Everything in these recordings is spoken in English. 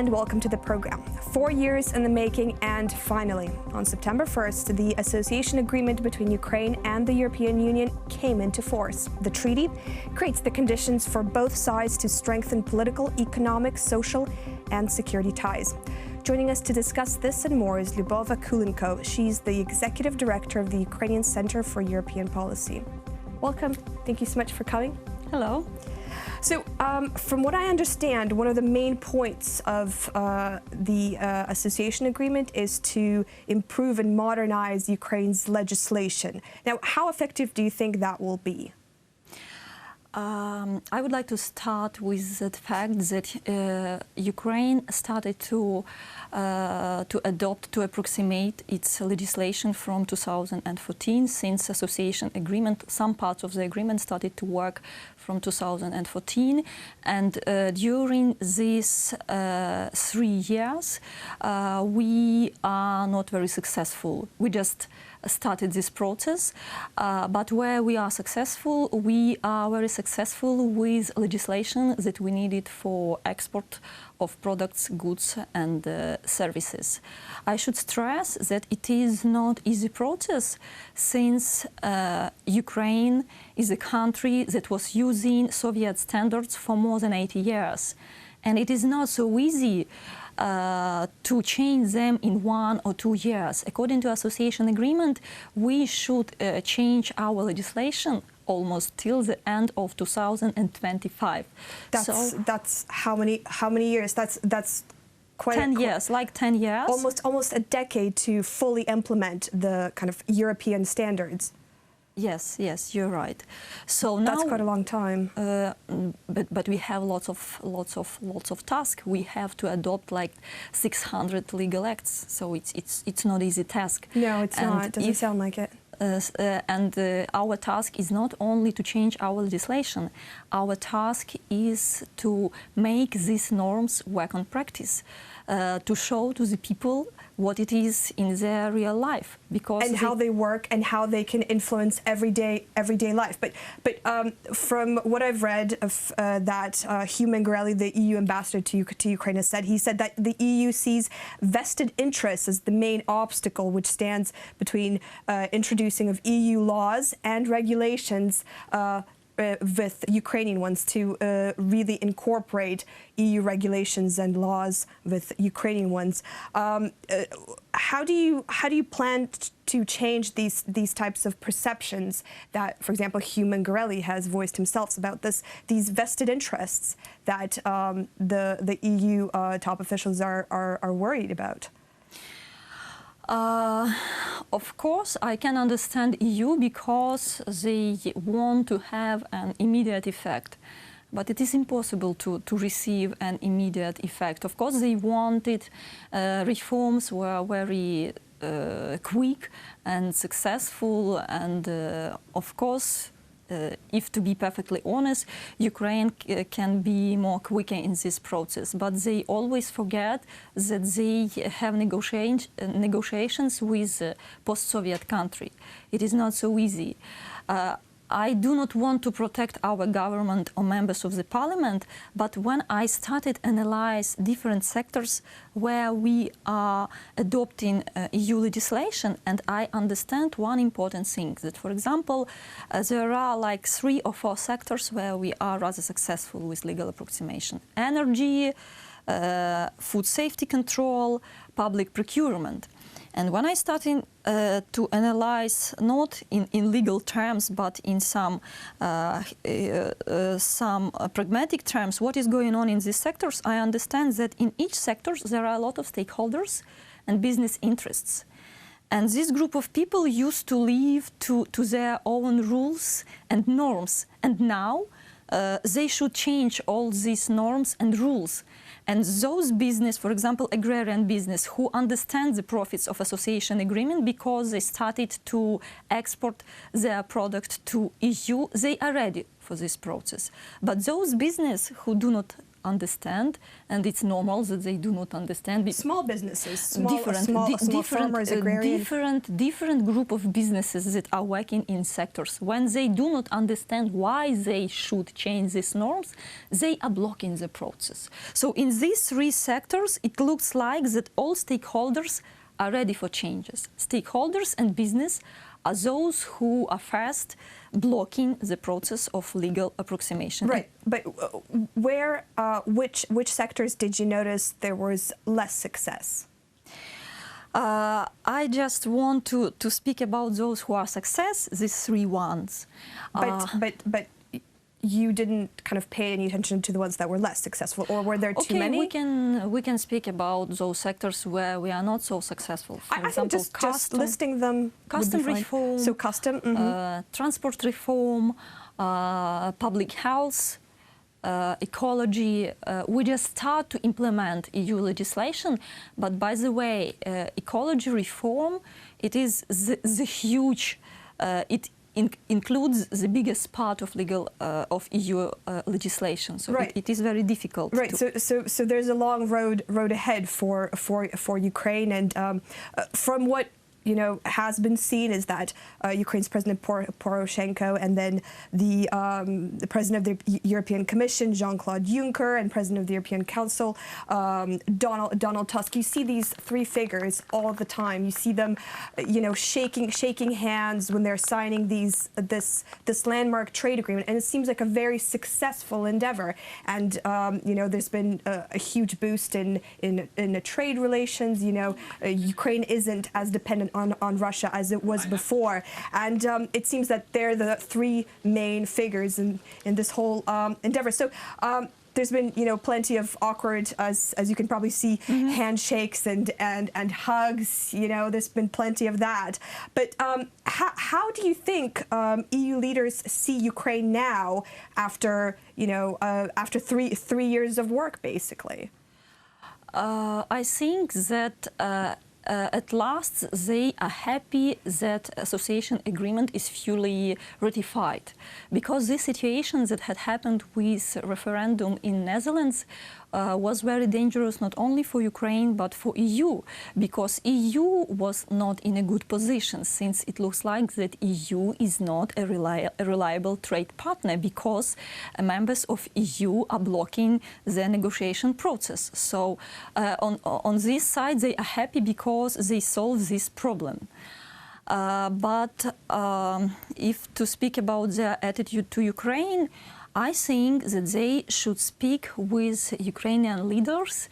and welcome to the program. 4 years in the making, and finally, on September 1st, the association agreement between Ukraine and the European Union came into force. The treaty creates the conditions for both sides to strengthen political, economic, social, and security ties. Joining us to discuss this and more is Liubov Akulenko. She's the executive director of the Ukrainian Center for European Policy. Welcome. Thank you so much for coming. Hello. So, from what I understand, one of the main points of the association agreement is to improve and modernize Ukraine's legislation. Now, how effective do you think that will be? I would like to start with the fact that Ukraine started to approximate its legislation from 2014. Since association agreement, some parts of the agreement started to work from 2014, and during these 3 years, we are not very successful. We just started this process, but where we are successful, we are very successful with legislation that we needed for export of products, goods and services. I should stress that it is not easy process, since Ukraine is a country that was using Soviet standards for more than 80 years. And it is not so easy to change them in 1 or 2 years. According to association agreement, we should change our legislation almost till the end of 2025. That's how many years? That's quite 10 years, like 10 years. Almost a decade to fully implement the kind of European standards. Yes, you're right. So now that's quite a long time. But we have lots of tasks. We have to adopt like 600 legal acts. So it's not easy task. No, it's not. It doesn't sound like it. Our task is not only to change our legislation. Our task is to make these norms work on practice, to show to the people what it is in their real life, and how they work and how they can influence everyday life. But from what I've read of that Hugh Mingarelli, the EU ambassador to Ukraine, has said, he said that the EU sees vested interests as the main obstacle which stands between introducing of EU laws and regulations with Ukrainian ones, to really incorporate EU regulations and laws with Ukrainian ones. How do you plan to change these types of perceptions that, for example, Hugh Mingarelli has voiced himself about these vested interests that the EU top officials are worried about? Of course, I can understand EU because they want to have an immediate effect. But it is impossible to receive an immediate effect. Of course, they wanted reforms were very quick and successful, and of course, if to be perfectly honest, Ukraine can be more quicker in this process, but they always forget that they have negotiations with post-Soviet country. It is not so easy. I do not want to protect our government or members of the parliament, but when I started analyze different sectors where we are adopting EU legislation, and I understand one important thing, that, for example, there are like 3 or 4 sectors where we are rather successful with legal approximation: energy, food safety control, public procurement. And when I started to analyze, not in legal terms, but in some pragmatic terms, what is going on in these sectors, I understand that in each sector there are a lot of stakeholders and business interests. And this group of people used to live to their own rules and norms. And now they should change all these norms and rules. And those business, for example, agrarian business, who understand the profits of association agreement because they started to export their product to EU, they are ready for this process. But those business who do not understand, and it's normal that they do not understand. Small businesses, small farmers, agrarian. Different group of businesses that are working in sectors. When they do not understand why they should change these norms, they are blocking the process. So in these three sectors, it looks like that all stakeholders are ready for changes. Stakeholders and business are those who are first blocking the process of legal approximation. Right, but which sectors did you notice there was less success? I just want to speak about those who are success, these three ones. But you didn't kind of pay any attention to the ones that were less successful, or were there too many? We can speak about those sectors where we are not so successful. For example, think just listing them. Custom reform. So custom. Transport reform, public health, ecology. We just start to implement EU legislation, but by the way, ecology reform, it is the huge. It includes the biggest part of of EU legislation, so right. it is very difficult. Right. So there's a long road ahead for Ukraine, and from what has been seen is that Ukraine's President Poroshenko and then the President of the European Commission, Jean-Claude Juncker, and President of the European Council, Donald Tusk. You see these three figures all the time. You see them, shaking hands when they're signing this landmark trade agreement, and it seems like a very successful endeavor. And there's been a huge boost in the trade relations. Ukraine isn't as dependent on Russia as it was before, and it seems that they're the three main figures in this whole endeavor. So there's been plenty of awkward, as you can probably see, handshakes and hugs. There's been plenty of that. But how do you think EU leaders see Ukraine now after after three years of work, basically? I think that at last they are happy that association agreement is fully ratified, because this situation that had happened with referendum in Netherlands was very dangerous not only for Ukraine but for EU, because EU was not in a good position, since it looks like that EU is not a reliable trade partner, because members of EU are blocking the negotiation process. So on this side they are happy because they solve this problem. But if to speak about their attitude to Ukraine, I think that they should speak with Ukrainian leaders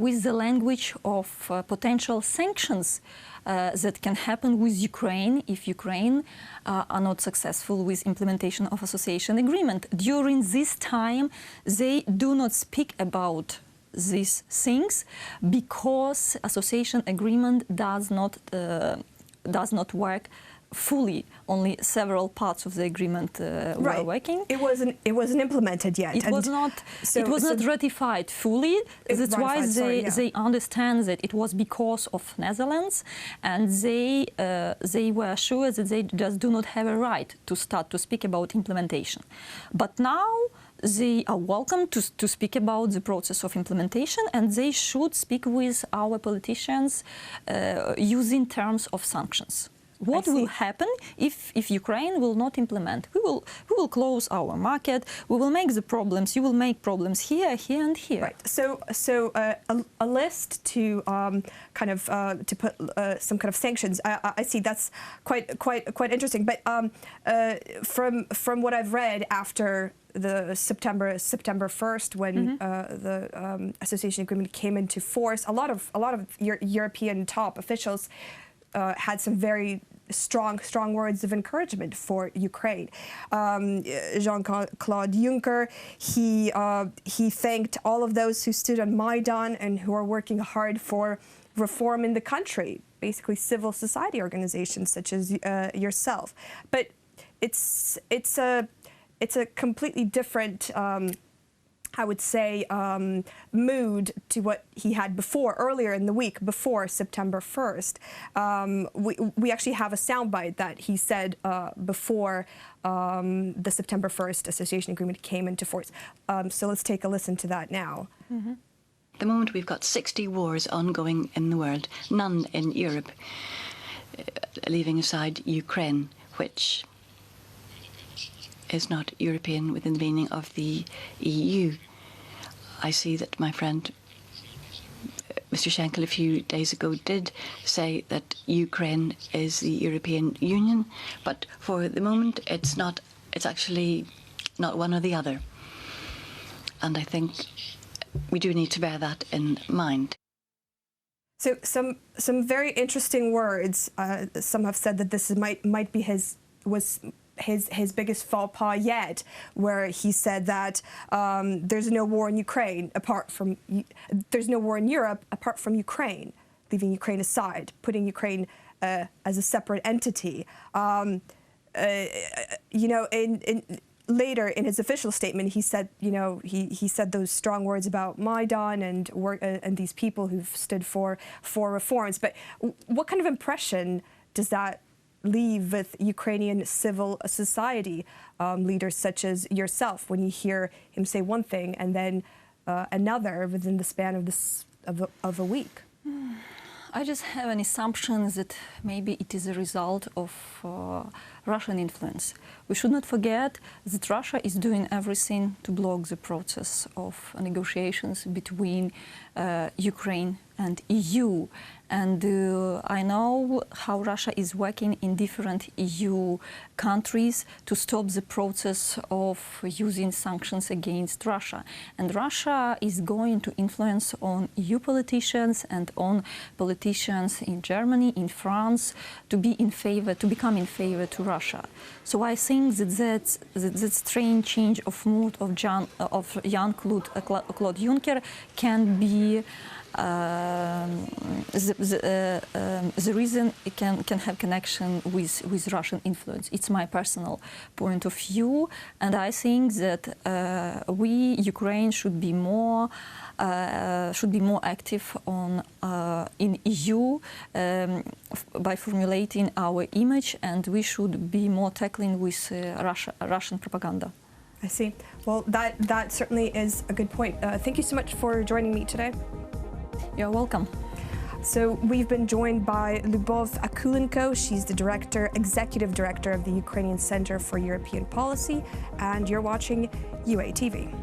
with the language of potential sanctions that can happen with Ukraine if Ukraine are not successful with implementation of association agreement. During this time, they do not speak about these things because association agreement does not work fully. Only several parts of the agreement were working. It wasn't implemented yet. It was not ratified fully. That's why they understand that it was because of Netherlands, and they were sure that they just do not have a right to start to speak about implementation. But now they are welcome to speak about the process of implementation, and they should speak with our politicians using terms of sanctions. What will happen if Ukraine will not implement? We will close our market. We will make the problems. You will make problems here, here, and here. Right. So a list to to put some kind of sanctions. I see that's quite interesting. But from what I've read after the September 1st, when the association agreement came into force, a lot of European top officials had some very strong words of encouragement for Ukraine. Jean-Claude Juncker, he thanked all of those who stood on Maidan and who are working hard for reform in the country, basically civil society organizations such as yourself. But it's a completely different I would say, mood to what he had before, earlier in the week, before September 1st. We actually have a soundbite that he said before the September 1st association agreement came into force. So let's take a listen to that now. Mm-hmm. At the moment, we've got 60 wars ongoing in the world, none in Europe, leaving aside Ukraine, which is not European within the meaning of the EU. I see that my friend Mr. Schenkel a few days ago did say that Ukraine is the European Union, but for the moment it's not. It's actually not one or the other. And I think we do need to bear that in mind. So some very interesting words. Some have said that this might be his biggest faux pas yet, where he said that there's no war in Ukraine there's no war in Europe apart from Ukraine, leaving Ukraine aside, putting Ukraine as a separate entity. Later in his official statement, he said, he said those strong words about Maidan and these people who've stood for reforms. But what kind of impression does that leave with Ukrainian civil society leaders such as yourself when you hear him say one thing and then another within the span of a week? I just have an assumption that maybe it is a result of Russian influence. We should not forget that Russia is doing everything to block the process of negotiations between Ukraine and EU. And I know how Russia is working in different EU countries to stop the process of using sanctions against Russia. And Russia is going to influence on EU politicians and on politicians in Germany, in France, to become in favor to Russia. So I think that strange change of mood of Jean-Claude Juncker can be the reason it can have connection with Russian influence. It's my personal point of view, and I think that Ukraine should be more active in EU by formulating our image, and we should be more tackling with Russian propaganda. I see. Well, that certainly is a good point. Thank you so much for joining me today. You're welcome. So we've been joined by Liubov Akulenko. She's the executive director of the Ukrainian Center for European Policy, and you're watching UATV.